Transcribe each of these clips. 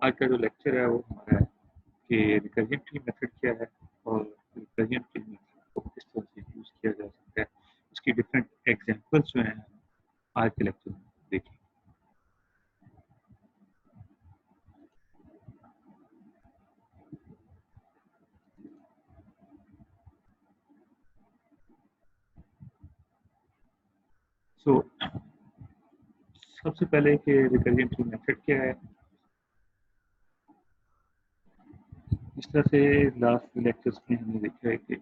आज का जो लेक्चर है वो हमारा है कि रिकर्जन ट्री मेथड क्या है और रिकर्जन ट्री मेथड को किस तरह से यूज़ किया जा सकता है, उसकी डिफरेंट एग्जांपल्स जो हैं आज के लेक्चर में देखेंगे। सो सबसे पहले कि रिकर्जन ट्री मेथड क्या है। इस तरह से लास्ट लेक्चर्स में हमने देखा है कि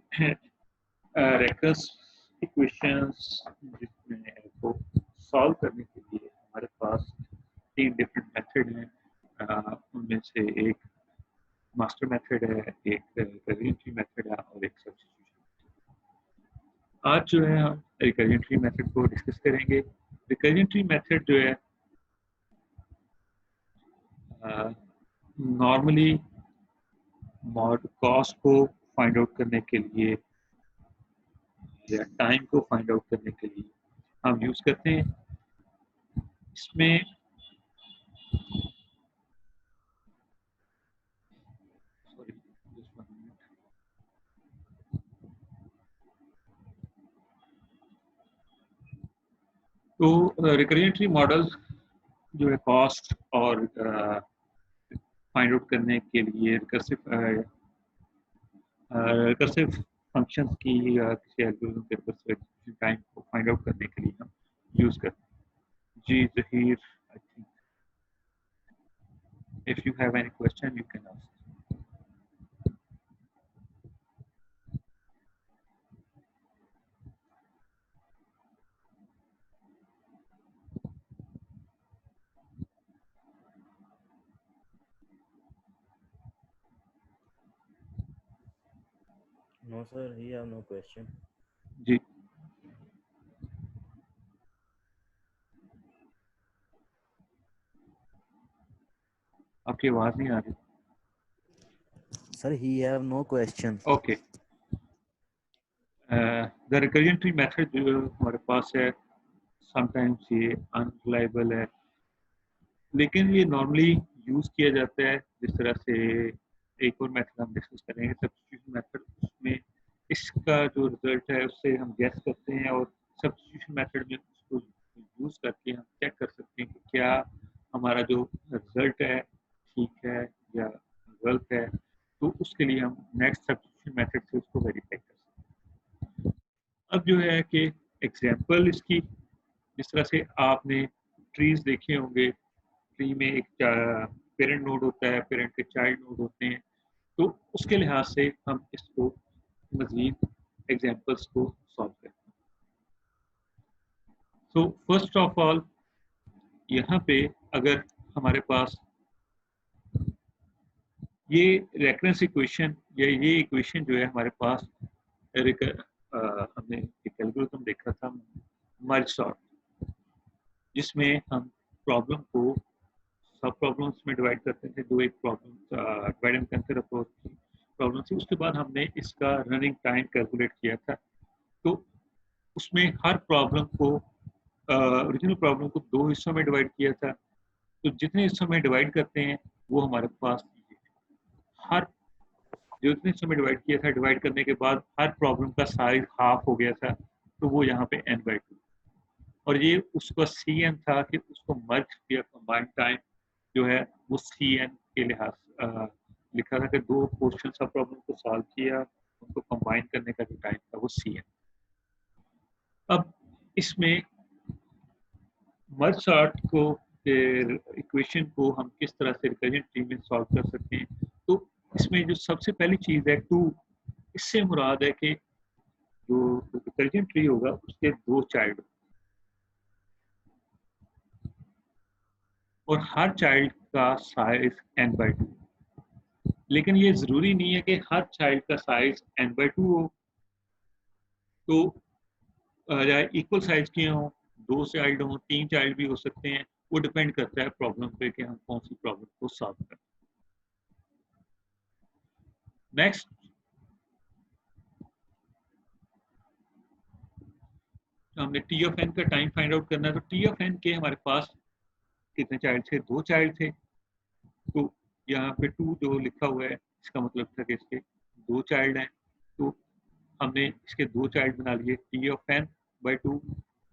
रेकर्स इक्वेशंस जिसमें को सॉल्व करने के लिए हमारे पास 3 डिफरेंट मेथड हैं। उनमें से एक मास्टर मेथड है, एक रिकर्जन ट्री मेथड है और एक सब्स्टिट्यूशन। आज जो है हम रिकर्जन ट्री मेथड को डिस्कस करेंगे। रिकर्जन ट्री मेथड जो है नॉर्मली मॉड कॉस्ट को फाइंड आउट करने के लिए या टाइम को फाइंड आउट करने के लिए हम यूज करते हैं। इसमें सॉरी जस्ट वन मिनट। तो रिकर्जन ट्री मॉडल जो है कॉस्ट और फाइंड आउट करने के लिए रिकर्सिव फंक्शंस की किसी एल्गोरिथम के रिकर्सिव टाइम को फाइंड आउट करने के लिए हम यूज करते हैं। जी Zaheer, I think if you have any question you can ask. No, sir, he have no question. जी आपकी आवाज नहीं आ रही। Sir, he have no question. Okay, the recursion tree method जो हमारे पास है समटाइम्स ये अनरिलायबल है, लेकिन ये नॉर्मली यूज किया जाता है। जिस तरह से एक और मेथड हम डिस्कस करेंगे सब्स्टिट्यूशन मेथड, उसमें इसका जो रिजल्ट है उससे हम गैस करते हैं और सब्स्टिट्यूशन मेथड में उसको यूज करके हम चेक कर सकते हैं कि क्या हमारा जो रिजल्ट है ठीक है या गलत है। तो उसके लिए हम नेक्स्ट सब्स्टिट्यूशन मेथड से उसको वेरीफाई कर सकते हैं। अब जो है कि एग्जाम्पल इसकी, जिस तरह से आपने ट्रीज देखे होंगे, ट्री में एक पेरेंट नोड होता है, पेरेंट के चाइल्ड नोड होते हैं। तो उसके लिहाज से हम इसको मजीद एग्जांपल्स को सॉल्व करते हैं। तो फर्स्ट ऑफ ऑल यहाँ पे अगर हमारे पास ये रेफरेंस इक्वेशन या ये इक्वेशन जो है हमारे पास हमने एक एल्गोरिथम देखा था मर्ज सॉर्ट, जिसमें हम प्रॉब्लम को सब प्रॉब्लम्स में डिवाइड करते थे। दो एक प्रॉब्लम डिवाइड एंड कंकर अप्रोच की प्रॉब्लम थी। उसके बाद हमने इसका रनिंग टाइम कैलकुलेट किया था। तो उसमें हर प्रॉब्लम को ओरिजिनल प्रॉब्लम को दो हिस्सों में डिवाइड किया था। तो जितने हिस्सों में डिवाइड करते हैं वो हमारे पास हर जो जितने हिस्सों में डिवाइड किया था, डिवाइड करने के बाद हर प्रॉब्लम का साइज हाफ हो गया था। तो वो यहाँ पे n/2 और ये उसका सी एन था कि उसको मर्ज किया, कंबाइंड टाइम जो है वो सी एन के लिहाज लिखा था कि दो पोर्शन सब प्रॉब्लम को सॉल्व किया, उनको कंबाइन करने का जो टाइम था वो सी एन। अब इसमें मर्ज सॉर्ट को इक्वेशन को हम किस तरह से रिकर्जन ट्री में सॉल्व कर सकते हैं। तो इसमें जो सबसे पहली चीज है टू, इससे मुराद है कि जो रिकर्जन ट्री होगा उसके दो चाइल्ड और हर चाइल्ड का साइज n/2। लेकिन ये जरूरी नहीं है कि हर चाइल्ड का साइज n/2 हो। तो इक्वल साइज के हों, दो चाइल्ड हों, तीन चाइल्ड भी हो सकते हैं। वो डिपेंड करता है प्रॉब्लम पे कि हम कौन सी प्रॉब्लम को सॉल्व करें। नेक्स्ट हमने टी ऑफ एन का टाइम फाइंड आउट करना है। तो टी ऑफ एन के हमारे पास कितने चाइल्ड थे? दो चाइल्ड थे। तो यहाँ पे 2 जो लिखा हुआ है इसका मतलब था कि इसके 2 चाइल्ड हैं, तो हमने इसके 2 चाइल्ड बना लिए t of n by 2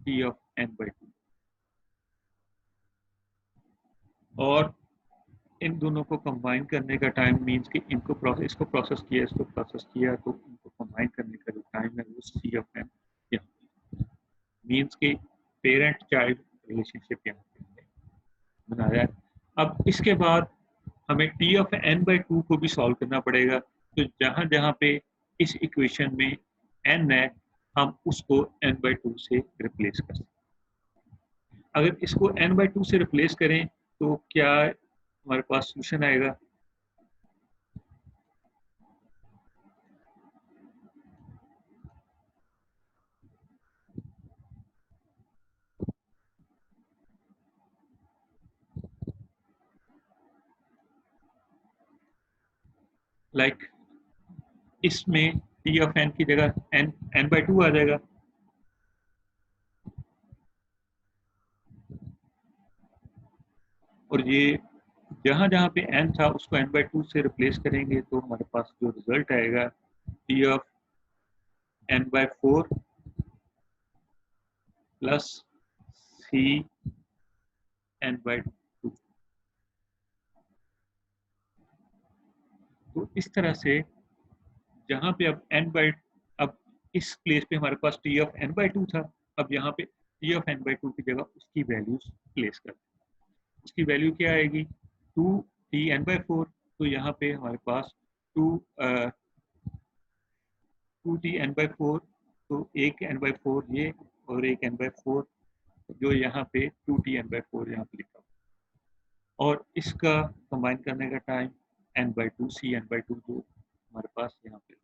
t of n by 2, और इन दोनों को कंबाइन करने का टाइम मींस कि इसको प्रोसेस किया तो इनको कंबाइन करने का जो टाइम है वो c ऑफ n मींस कि पेरेंट चाइल्ड रिलेशनशिप यहाँ पे बनाया है। अब इसके बाद हमें t ऑफ n बाई 2 को भी सॉल्व करना पड़ेगा, तो जहाँ जहाँ पे इस इक्वेशन में n है हम उसको n बाई 2 से रिप्लेस कर सकते हैं। अगर इसको n बाई 2 से रिप्लेस करें तो क्या हमारे पास सोल्यूशन आएगा? लाइक इसमें t ऑफ n की जगह n बाई 2 आ जाएगा, और ये जहां जहां पे n था उसको n बाई 2 से रिप्लेस करेंगे तो हमारे पास जो रिजल्ट आएगा t of n by 4 plus c n by 2। तो इस तरह से जहां पे अब इस प्लेस पे हमारे पास t ऑफ n बाई 2 था, अब यहाँ पे t ऑफ n बाई 2 की जगह उसकी वैल्यूज प्लेस कर, उसकी वैल्यू क्या आएगी 2 t n बाई 4, तो यहाँ पे हमारे पास 2 t n बाई 4, तो एक n बाई 4 ये और एक n बाई 4 जो यहाँ पे 2 t n बाई 4 यहाँ पे लिखा हुआ, और इसका कंबाइन करने का time n by 2 c n by 2 जो हमारे पास यहाँ पे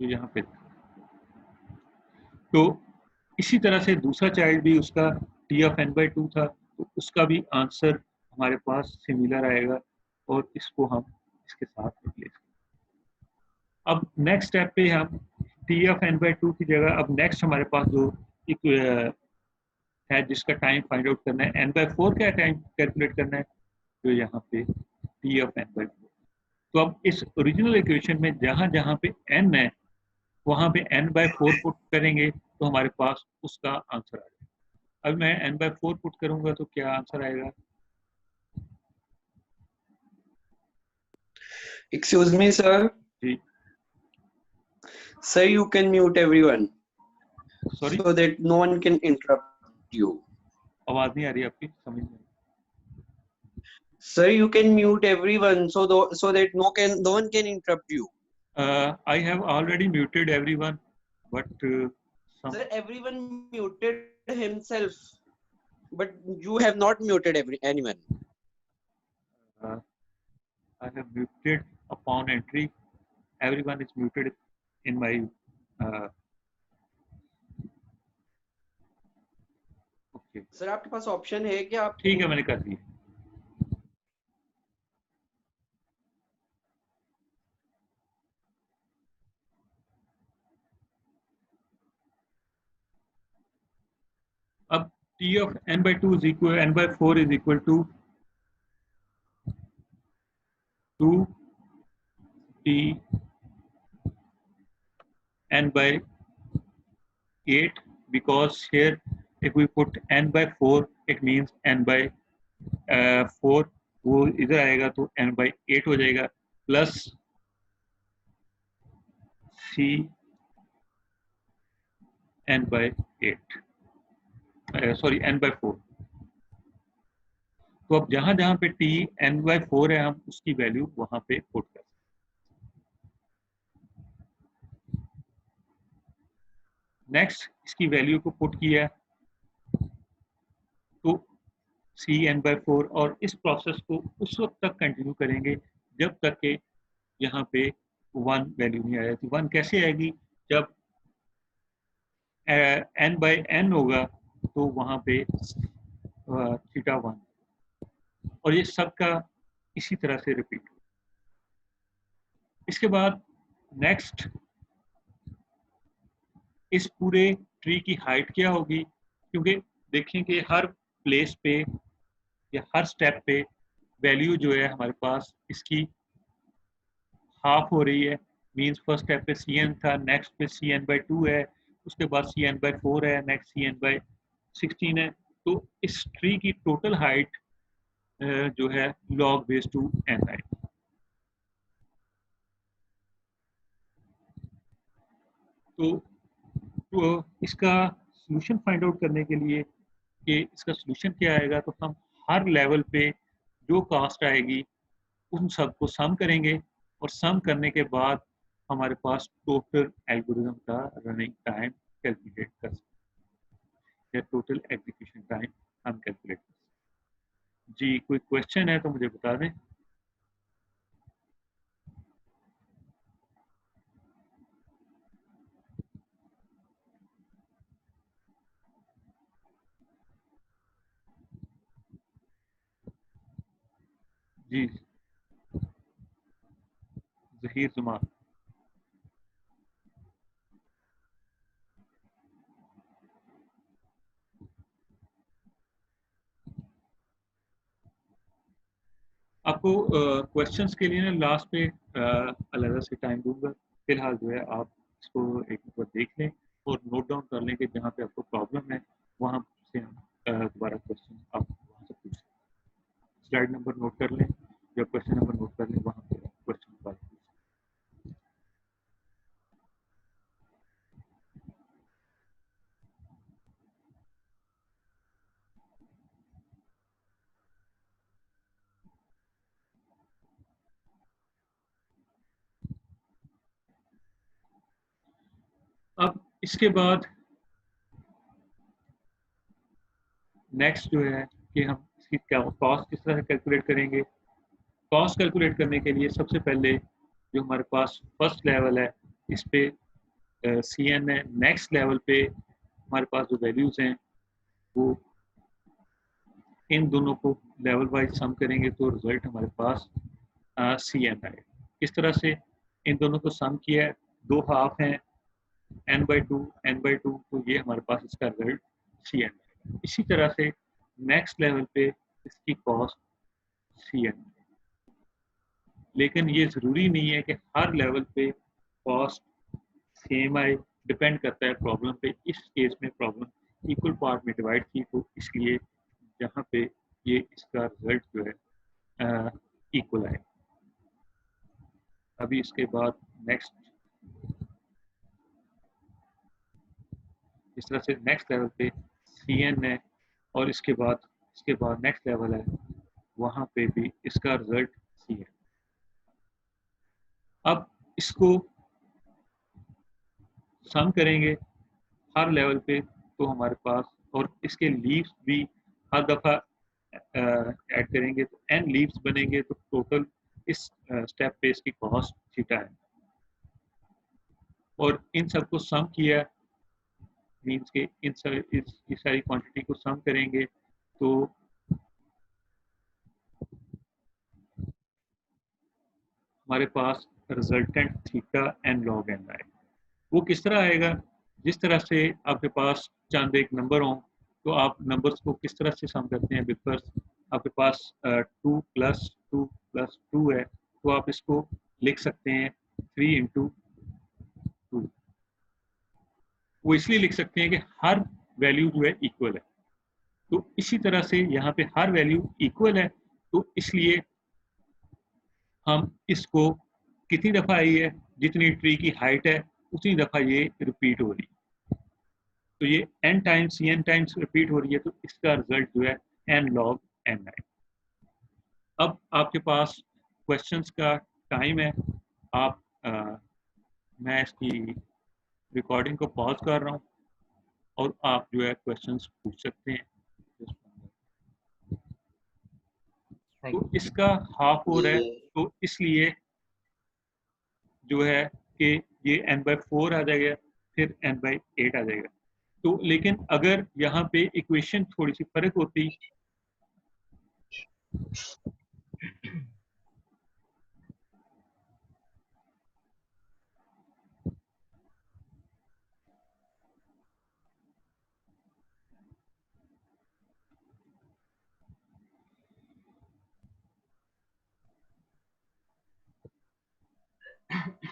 जो यहाँ पे, तो इसी तरह से दूसरा चाइल्ड भी उसका t ऑफ n बाई 2 था, तो उसका भी आंसर हमारे पास सिमिलर आएगा, और इसको हम इसके साथ रिप्लेस करें। अब नेक्स्ट स्टेप पे हम t ऑफ n बाई 2 की जगह अब नेक्स्ट हमारे पास जो एक है जिसका टाइम फाइंड आउट करना है n बाई 4 का टाइम कैलकुलेट करना है, जो यहाँ पे t ऑफ n बाई 4। तो अब इस ओरिजिनल इक्वेशन में जहां जहां पे n है वहां पे n बाई 4 पुट करेंगे तो हमारे पास उसका आंसर आ जाएगा। अब मैं n बाई 4 पुट करूंगा तो क्या आंसर आएगा? Excuse me, sir. जी Sir, you can mute everyone sorry, so that no one can interrupt you. आवाज नहीं आ रही आपकी, समझ नहीं। Sir, you can mute everyone so that no one can interrupt you. I have already muted everyone, but Sir, everyone muted himself, but you have not muted anyone. I have muted upon entry. Everyone is muted in my okay. Sir, आपके पास option है कि आप ठीक है, मैंने कर दिया। अब t of n by 2 is equal, n by 4 is equal to 2 t n by 8, because here if we put n by 4 it means n by 4 वो इधर आएगा तो n by 8 हो जाएगा, plus c n by 8 sorry n by 4। तो अब जहां जहां पे t n by 4 है हम उसकी वैल्यू वहां पे पुट कर सकते हैं। नेक्स्ट इसकी वैल्यू को पुट किया तो सी n बाई 4, और इस प्रोसेस को उस वक्त तक कंटिन्यू करेंगे जब तक के यहाँ पे 1 वैल्यू नहीं आ जाती। 1 कैसे आएगी? जब n बाई n होगा तो वहाँ पे थीटा 1, और ये सबका इसी तरह से रिपीट। इसके बाद नेक्स्ट इस पूरे ट्री की हाइट क्या होगी, क्योंकि देखें कि हर प्लेस पे या हर स्टेप पे वैल्यू जो है हमारे पास इसकी हाफ हो रही है। मींस फर्स्ट स्टेप पे सी एन था, नेक्स्ट पे सी एन बाई 2 है, उसके बाद सी एन बाई 4 है, नेक्स्ट सी एन बाई 16 है। तो इस ट्री की टोटल हाइट जो है लॉग बेस टू एन है। तो इसका सोल्यूशन फाइंड आउट करने के लिए कि इसका सोल्यूशन क्या आएगा, तो हम हर लेवल पे जो कास्ट आएगी उन सबको सम करेंगे, और सम करने के बाद हमारे पास टोटल एल्गोरिथम का रनिंग टाइम कैलकुलेट कर सकते हैं, या टोटल एग्जीक्यूशन टाइम हम कैलकुलेट कर सकते हैं। जी कोई क्वेश्चन है तो मुझे बता दें। जी जहीर जुमान। आपको क्वेश्चंस के लिए ना लास्ट पे अलग से टाइम दूंगा। फिलहाल जो है आप इसको एक बार देख लें और नोट डाउन कर लें कि जहाँ पे आपको प्रॉब्लम है वहाँ से हम दोबारा क्वेश्चन आप वहाँ से पूछ लें। स्लाइड नंबर नोट कर लें या क्वेश्चन नंबर नोट कर लें, वहाँ पे क्वेश्चन दोबारा पूछ लें। अब इसके बाद नेक्स्ट जो है कि हम इसकी क्या कॉस्ट किस तरह से कैलकुलेट करेंगे। कॉस्ट कैलकुलेट करने के लिए सबसे पहले जो हमारे पास फर्स्ट लेवल है इस पे सी एन है, नेक्स्ट लेवल पे हमारे पास जो वैल्यूज हैं वो इन दोनों को लेवल वाइज सम करेंगे तो रिजल्ट हमारे पास सी एन आएगा। इस तरह से इन दोनों को सम किया है, दो हाफ हैं N by two N by two, तो ये हमारे पास इसका रिजल्ट सी एन आएगा। इसी तरह से नेक्स्ट लेवल पे इसकी कॉस्ट सी एन, लेकिन ये ज़रूरी नहीं है कि हर लेवल पे कॉस्ट सेम आए, डिपेंड करता है प्रॉब्लम पे। इस केस में प्रॉब्लम इक्वल पार्ट में डिवाइड की, तो इसलिए जहाँ पे ये इसका रिजल्ट जो है इक्वल आए। अभी इसके बाद नेक्स्ट इस तरह से नेक्स्ट लेवल पे सी एन है, और इसके बाद नेक्स्ट लेवल है, वहाँ पे भी इसका रिजल्ट सी है। अब इसको सम करेंगे हर लेवल पे तो हमारे पास, और इसके लीव्स भी हर दफ़ा ऐड करेंगे तो एन लीव्स बनेंगे, तो टोटल इस स्टेप पे इसकी कॉस्ट थीटा है। और इन सबको सम किया मीन्स के इस सारी क्वांटिटी को सम करेंगे तो हमारे पास resultant theta n log n आएगा। वो किस तरह आएगा, जिस तरह से आपके पास चंद एक नंबर हो तो आप नंबर्स को किस तरह से सम करते हैं। बिकॉज आपके पास 2 + 2 + 2 है, तो आप इसको लिख सकते हैं 3 × 2। वो इसलिए लिख सकते हैं कि हर वैल्यू जो है इक्वल है, तो इसी तरह से यहाँ पे हर वैल्यू इक्वल है, तो इसलिए हम इसको कितनी दफ़ा आई है, जितनी ट्री की हाइट है उतनी दफ़ा ये रिपीट हो रही है, तो ये n times C N times repeat हो रही है, तो इसका रिजल्ट जो है n log n है। अब आपके पास क्वेश्चंस का टाइम है। आप मैं इसकी रिकॉर्डिंग को पॉज कर रहा हूँ और आप जो है क्वेश्चंस पूछ सकते हैं। तो इसका हाफ हो रहा है, तो इसलिए जो है कि ये n/4 आ जाएगा, फिर n/8 आ जाएगा। तो लेकिन अगर यहाँ पे इक्वेशन थोड़ी सी फर्क होती,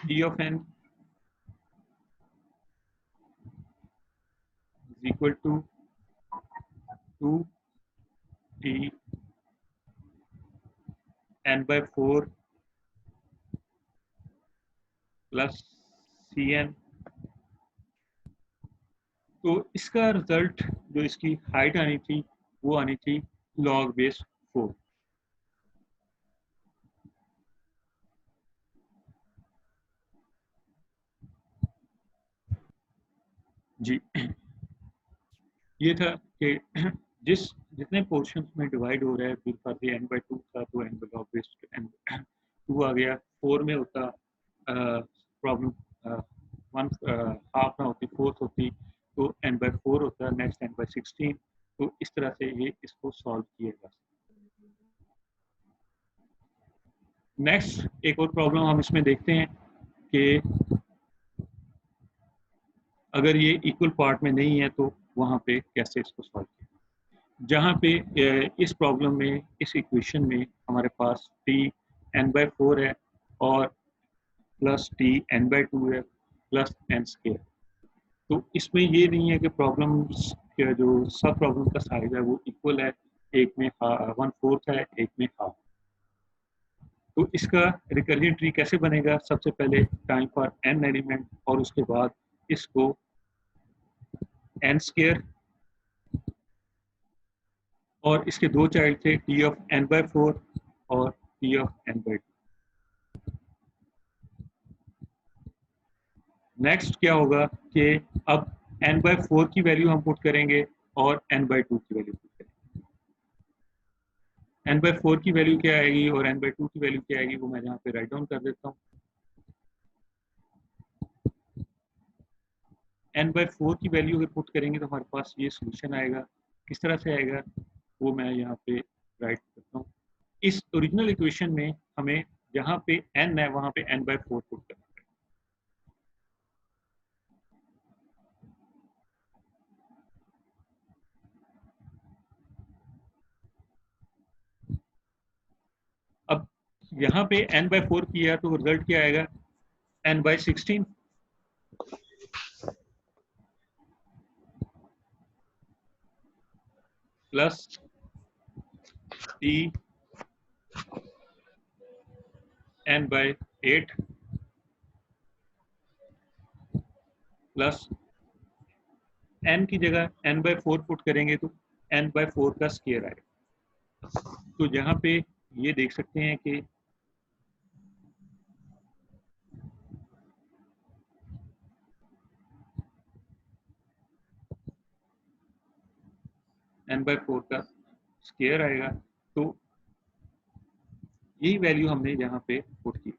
T of n is equal to 2t n by 4 plus Cn। तो इसका रिजल्ट जो इसकी हाइट आनी थी वो आनी थी log base 4। जी, ये था कि जितने पोर्शन में डिवाइड हो रहा है, फिर n by 2 था तो n by log base n 2 आ गया। 4 में होता प्रॉब्लम 1 हाफ ना होती, फोर्थ होती, तो n by 4 होता, नेक्स्ट n by 16। तो इस तरह से ये इसको सॉल्व किया जा सकता। नेक्स्ट एक और प्रॉब्लम हम इसमें देखते हैं कि अगर ये इक्वल पार्ट में नहीं है तो वहाँ पे कैसे इसको सॉल्व किया। जहाँ पे इस प्रॉब्लम में, इस इक्वेशन में हमारे पास t n by 4 है और प्लस t n by 2 है प्लस n स्क्वायर। तो इसमें ये नहीं है कि प्रॉब्लम्स का जो सब प्रॉब्लम का साइज है वो इक्वल है, एक में 1/4 है, एक में हाफ। तो इसका रिकर्जन ट्री कैसे बनेगा? सबसे पहले टाइम फॉर n एलिमेंट और उसके बाद इसको n स्क्वायर और इसके दो चाइल्ड थे t of n by 4 और t of n by 2। Next क्या होगा कि अब n by 4 की वैल्यू हम पुट करेंगे और n by 2 की वैल्यू पुट करेंगे। n by 4 की वैल्यू क्या आएगी और n by 2 की वैल्यू क्या आएगी वो मैं यहाँ पे राइट डाउन कर देता हूँ। n by 4 की वैल्यू अगर पुट करेंगे तो हमारे पास ये सोल्यूशन आएगा। किस तरह से आएगा वो मैं यहाँ पे राइट करता हूँ। इस ओरिजिनल इक्वेशन में हमें जहाँ पे n है वहाँ पे n by 4 पुट करना है। अब यहाँ पे n by 4 किया तो रिजल्ट क्या आएगा? n by 16 plus t n by 8 plus n की जगह n by 4 पुट करेंगे तो n by 4 का स्क्वायर आएगा। तो यहाँ पे ये देख सकते हैं कि n by 4 का स्क्वायर आएगा। तो यही वैल्यू हमने यहाँ पे पुट की,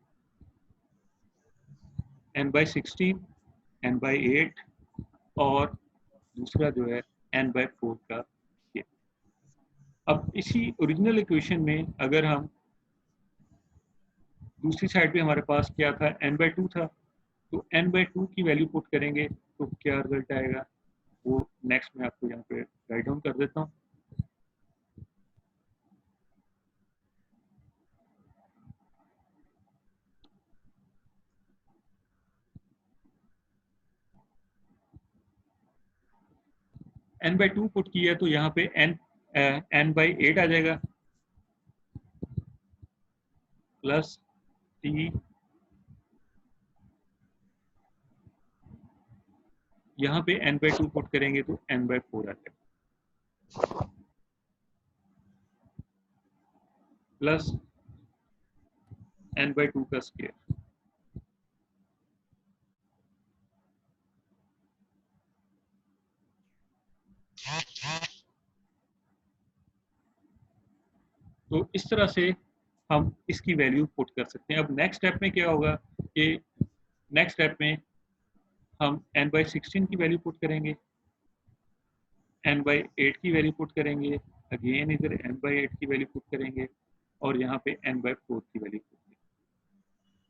n by 16, n by 8 और दूसरा जो है n by 4 का स्क्वायर। अब इसी ओरिजिनल इक्वेशन में अगर हम दूसरी साइड पे हमारे पास क्या था? n by 2 था, तो n by 2 की वैल्यू पुट करेंगे तो क्या रिजल्ट आएगा वो नेक्स्ट मैं आपको यहाँ पे राइट डाउन कर देता हूँ। n by 2 पुट किया तो यहाँ पे n by 8 आ जाएगा प्लस t, यहाँ पे n by 2 पुट करेंगे तो n by 4 आ जाएगा प्लस n by 2 का स्क्वायर। तो इस तरह से हम इसकी वैल्यू पुट कर सकते हैं। अब नेक्स्ट स्टेप में क्या होगा कि नेक्स्ट स्टेप में हम n by 16 की वैल्यू पुट करेंगे, n by 8 की वैल्यू पुट करेंगे, अगेन इधर n by 8 की वैल्यू पुट करेंगे और यहाँ पे n by 4 की वैल्यू पुट करेंगे।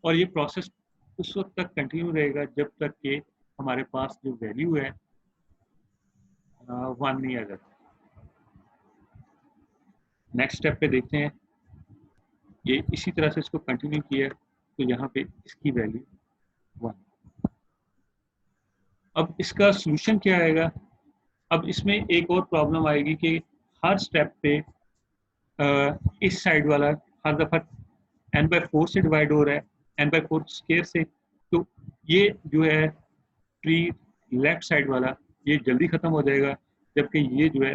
और ये प्रोसेस उस वक्त तक कंटिन्यू रहेगा जब तक कि हमारे पास जो वैल्यू है 1 नहीं आ जाता। नेक्स्ट स्टेप पे देखते हैं, ये इसी तरह से इसको कंटिन्यू किया तो यहाँ पे इसकी वैल्यू 1। अब इसका सॉल्यूशन क्या आएगा? अब इसमें एक और प्रॉब्लम आएगी कि हर स्टेप पे इस साइड वाला हर दफा n/4 से डिवाइड हो रहा है, n/4 स्क्वायर से, तो ये जो है ट्री लेफ्ट साइड वाला ये जल्दी खत्म हो जाएगा, जबकि ये जो है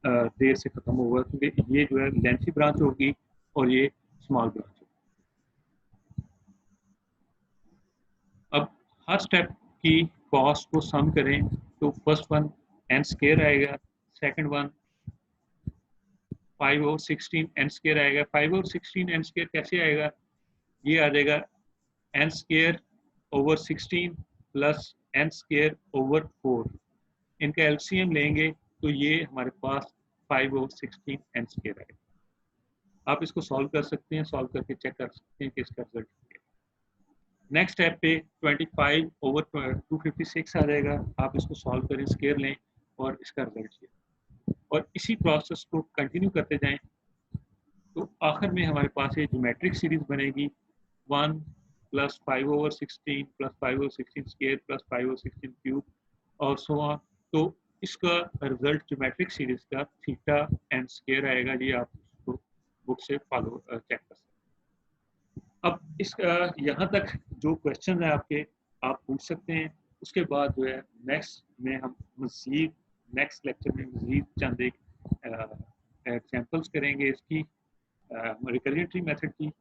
देर से खत्म होगा, क्योंकि ये जो है लेंथी ब्रांच होगी और ये स्मॉल ब्रांच होगी। अब हर स्टेप की कॉस्ट को सम करें तो फर्स्ट वन n स्क्वायर आएगा, सेकंड वन 5/16 n स्क्वायर आएगा। 5/16 n स्क्वायर कैसे आएगा? ये आ जाएगा n square over 16 plus n square over 4। इनका एलसीएम लेंगे तो ये हमारे पास 5/16 n स्क्वायर आएगा। आप इसको सॉल्व कर सकते हैं, सॉल्व करके चेक कर सकते हैं कि इसका रिजल्ट क्या है। नेक्स्ट स्टेप पे 25/256 आ जाएगा। आप इसको सॉल्व करें, स्क्वायर लें और इसका रिजल्ट ये, और इसी प्रोसेस को कंटिन्यू करते जाएं तो आखिर में हमारे पास ये ज्योमेट्रिक सीरीज बनेगी 1 plus 5/16 plus 5/16 square plus 5/16 cube और सो ऑन। तो इसका रिजल्ट ज्योमेट्रिक सीरीज का थीटा एंड स्क्वायर आएगा। ये आप इसको बुक से फॉलो चेक कर सकते हैं। अब इस यहाँ तक जो क्वेश्चन है आपके, आप पूछ सकते हैं। उसके बाद जो है नेक्स्ट में हम मजीद नेक्स्ट लेक्चर में मजीद चंद एक एग्जांपल्स करेंगे इसकी रिकरेंट मेथड की।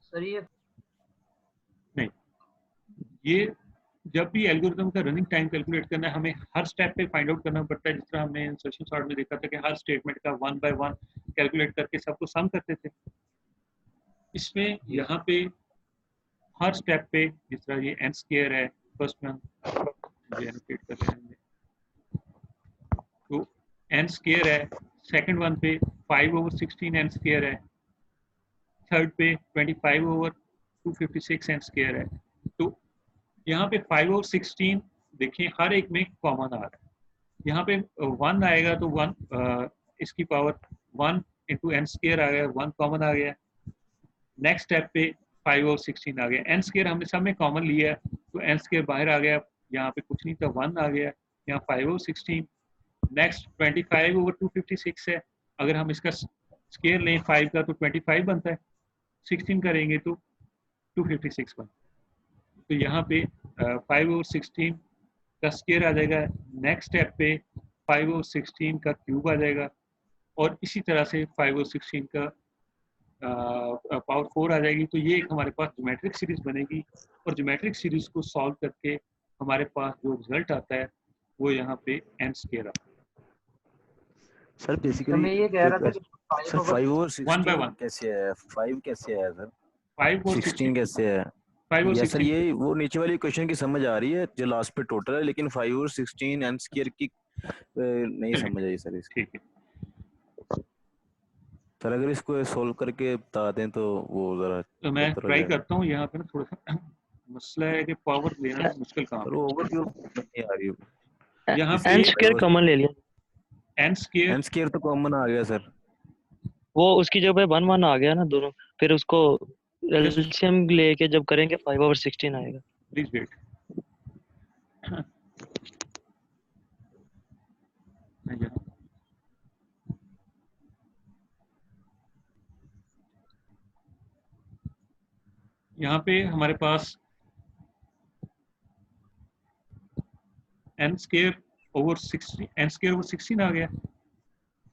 सर ये नहीं, ये जब भी एल्गोरिथम का रनिंग टाइम कैलकुलेट करना है, हमें हर स्टेप पे फाइंड आउट करना पड़ता है। जिस तरह हमने इंसर्शन सॉर्ट में देखा था कि हर स्टेटमेंट का 1 बाय 1 कैलकुलेट करके सबको सम करते थे। इसमें यहाँ पे हर स्टेप पे जिस तरह ये n स्क्वायर है, फर्स्ट वन ये एनोटेट कर रहे हैं, तो n स्क्वायर है। सेकंड वन पे 5/16 n स्क्वायर है। थर्ड पे 25/256 n स्क्वायर है। तो यहाँ पे 5/16 देखिए हर एक में कॉमन आ रहा है। यहाँ पे 1 आएगा तो 1 इसकी पावर 1 इंटू n स्क्वायर आ गया, 1 कॉमन आ गया। नेक्स्ट स्टेप पे 5/16 आ गया, n स्क्वायर हमने सब में कॉमन लिया है तो n स्क्वायर बाहर आ गया, यहाँ पे कुछ नहीं था 1 आ गया, यहाँ 5/16। नेक्स्ट 25/256 है, अगर हम इसका स्क्वायर लें 5 का तो 25 बनता है, 16 करेंगे तो 256 बनता है। तो यहाँ पे 5/16 का स्क्वायर आ जाएगा। नेक्स्ट स्टेप पे 5/16 का क्यूब आ जाएगा और इसी तरह से 5/16 का पावर 4 आ जाएगी। तो ये एक हमारे पास ज्योमेट्रिक सीरीज बनेगी और ज्योमेट्रिक सीरीज को सॉल्व करके हमारे पास जो रिजल्ट आता है वो यहाँ पे n स्क्वायर आता है। सर तो बेसिकली मैं ये कह रहा था कि सर 5/16 1 by 1 कैसे है, 5 कैसे है सर, 5/16 कैसे है? 5 या और सर 16 ये वो नीचे वाली क्वेश्चन की समझ आ रही है जो लास्ट पे टोटल है, लेकिन 5/16 n स्क्वायर की नहीं समझ आई सर इसकी। ठीक है। सर अगर इसको सोल्व करके बता दें तो वो जरा तो मैं बेहतर हो ट्राई जाएगा। करता हूँ। यहाँ पे ना थोड़ा सा मसला है कि पावर लेना मुश्किल काम सर है। ओवरव्यू नहीं आ रही है। यहाँ इसकी पे n स्क्वायर कॉमन ले लिया, n स्क्वायर n स्क्वायर तो कॉमन आ गया सर। वो उसकी जगह पे 1 1 आ गया ना दोनों, फिर उसको एलसीएम लेके जब करेंगे 5/16 आएगा। Please wait. यहाँ पे हमारे पास n स्क्वायर ओवर 16 आ गया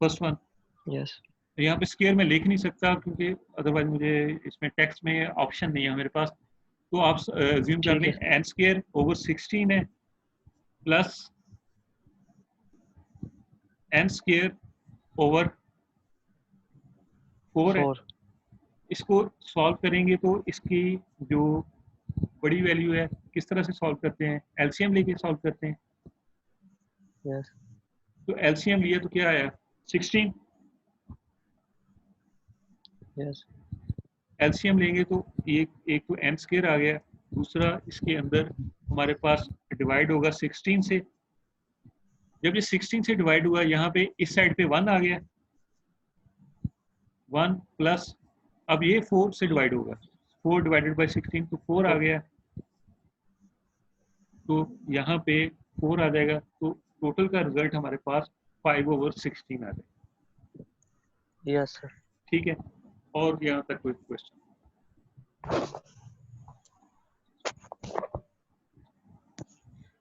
फर्स्ट वन। यस यहाँ पे स्क्वायर में लिख नहीं सकता क्योंकि अदरवाइज मुझे इसमें टेक्स्ट में ऑप्शन नहीं है मेरे पास। तो आप अज्यूम कर लें n स्क्वायर ओवर 16 है प्लस n स्क्वायर ओवर 4 है। 4 इसको सॉल्व करेंगे तो इसकी जो बड़ी वैल्यू है किस तरह से सॉल्व करते हैं? एलसीएम लेके सॉल्व करते हैं। यस तो एलसीएम लिया तो क्या आया? 16। यस एलसीएम लेंगे तो एक तो n स्क्वायर आ गया, दूसरा इसके अंदर हमारे पास डिवाइड होगा 16 से। जब ये 16 से डिवाइड हुआ यहाँ पे इस साइड पे 1 आ गया, 1 प्लस अब ये 4 से डिवाइड होगा, 4 डिवाइडेड बाई 16 तो 4 आ गया, तो यहाँ पे 4 आ जाएगा, तो टोटल का रिजल्ट हमारे पास 5/16 आ जाएगा। Yes sir. ठीक है, और यहाँ तक कोई क्वेश्चन?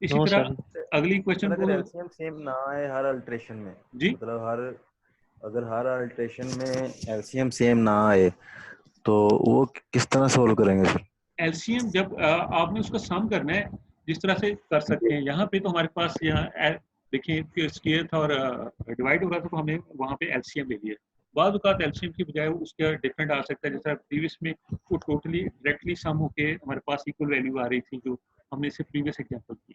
इसी नो तरह सर। अगली क्वेश्चन अगर को एलसीएम सेम ना आए हर अल्ट्रेशन में, जी मतलब अगर हर अल्ट्रेशन में एलसीएम सेम ना आए तो वो किस तरह सोल्व करेंगे सर? एलसीएम जब आपने उसका सम करना है, जिस तरह से कर सकते हैं, यहाँ पे तो हमारे पास यहाँ देखिए स्क्वायर था और डिवाइड हो रहा था, तो हमने वहाँ पे एलसीएम ले लिया। बाद औक़ात एलसीएम की बजाय उसका डिफरेंट आ सकता है, जैसा प्रीवियस में वो टोटली डायरेक्टली सम होके हमारे पास इक्वल वैल्यू आ रही थी, जो हमने इससे प्रीवियस एग्जांपल की।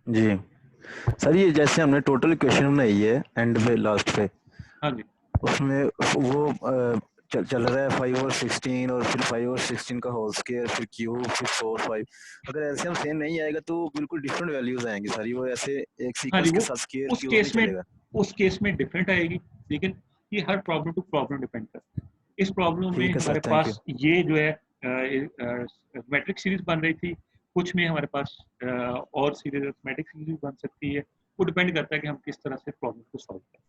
जी सर, ये जैसे हमने टोटल इक्वेशन बनाई है एंड पे लास्ट पे, हाँ जी, उसमें वो चल रहा है 5 और 16 और फिर 5 और 16 का होल स्क्वायर, फिर क्यूब, फिर 4 5। अगर एलसीएम सेम नहीं आएगा तो बिल्कुल डिफरेंट वैल्यूज आएंगी सारी, वो ऐसे एक हाँ जी, सीक्वेंस के वो साथ स्क्वायर उस क्यूब नहीं केस में चलेगा। उस केस में डिफरेंट आएगी, लेकिन ये हर प्रॉब्लम टू प्रॉब्लम डिपेंड करता है। इस प्रॉब्लम में ठीक है सर, हमारे थैंक यू। पास ये जो है मैट्रिक्स सीरीज बन रही थी, कुछ में हमारे पास और सीरीज अरिथमेटिक सीरीज बन सकती है, वो डिपेंड करता है कि हम किस तरह से प्रॉब्लम को सॉल्व करें।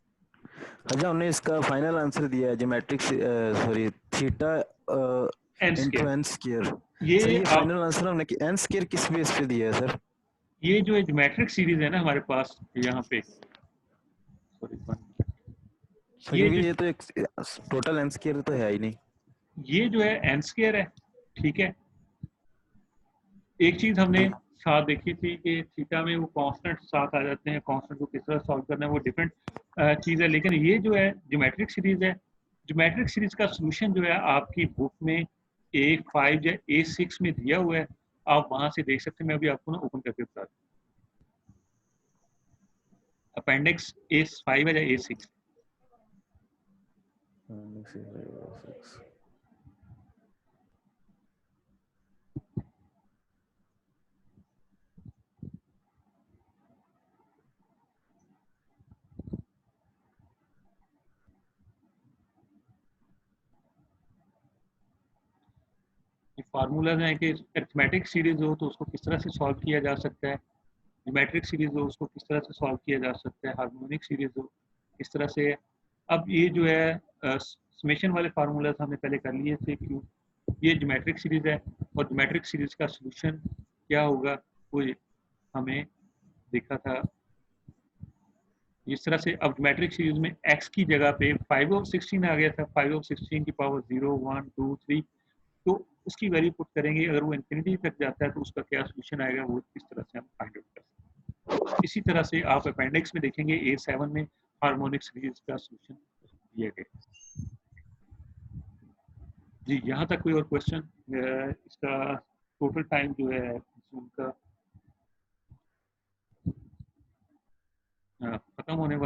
अच्छा, हमने इसका फाइनल आंसर दिया है geometric, sorry theta N into square, N square. Sir ये ये फाइनल आंसर हमने एन स्क्वायर किस बेस पे दिया है सर? ये जो ज्योमेट्रिक सीरीज है ना हमारे पास यहाँ पे, सॉरी सर ये क्योंकि जो ये तो एक टोटल एन स्क्वायर तो है ही नहीं। ये जो है एन स्क्वायर है, ठीक है। एक चीज हमने जी साथ देखी थी कि थीटा में वो कांस्टेंट साथ आ जाते हैं, कांस्टेंट को किस तरह सॉल्व करना है वो डिफरेंट चीज है, लेकिन ये जो है ज्योमेट्रिक सीरीज है, ज्योमेट्रिक सीरीज का सॉल्यूशन जो है आपकी बुक में A5 या A6 में दिया हुआ है, आप वहां से देख सकते हैं। मैं अभी आपको ना ओपन करके बता दूं, अपेंडिक्स A5 है या A6। फार्मूलाज हैं कि अरिथमेटिक सीरीज हो तो उसको किस तरह से सॉल्व किया जा सकता है, ज्योमेट्रिक सीरीज हो उसको किस तरह से सॉल्व किया जा सकता है, हार्मोनिक सीरीज हो इस तरह से। अब ये जो है समेशन वाले फार्मूलाज हमने पहले कर लिए थे, क्यों ये ज्योमेट्रिक सीरीज है और ज्योमेट्रिक सीरीज का सॉल्यूशन क्या होगा वो हमें देखा था इस तरह से। अब ज्योमेट्रिक सीरीज में x की जगह पे 5/16 आ गया था, 5/16 की पावर 0 1 2 3, तो उसकी वैल्यू पुट करेंगे, अगर वो इंफिनिटी तक जाता है तो उसका क्या सॉल्यूशन आएगा, वो इस तरह से हम फाइंड आउट कर सकते हैं। इसी तरह से आप अपेंडिक्स में देखेंगे A7 में हार्मोनिक सीरीज का सॉल्यूशन दिया गया। जी, यहाँ तक कोई और क्वेश्चन? इसका टोटल टाइम जो है उनका खत्म होने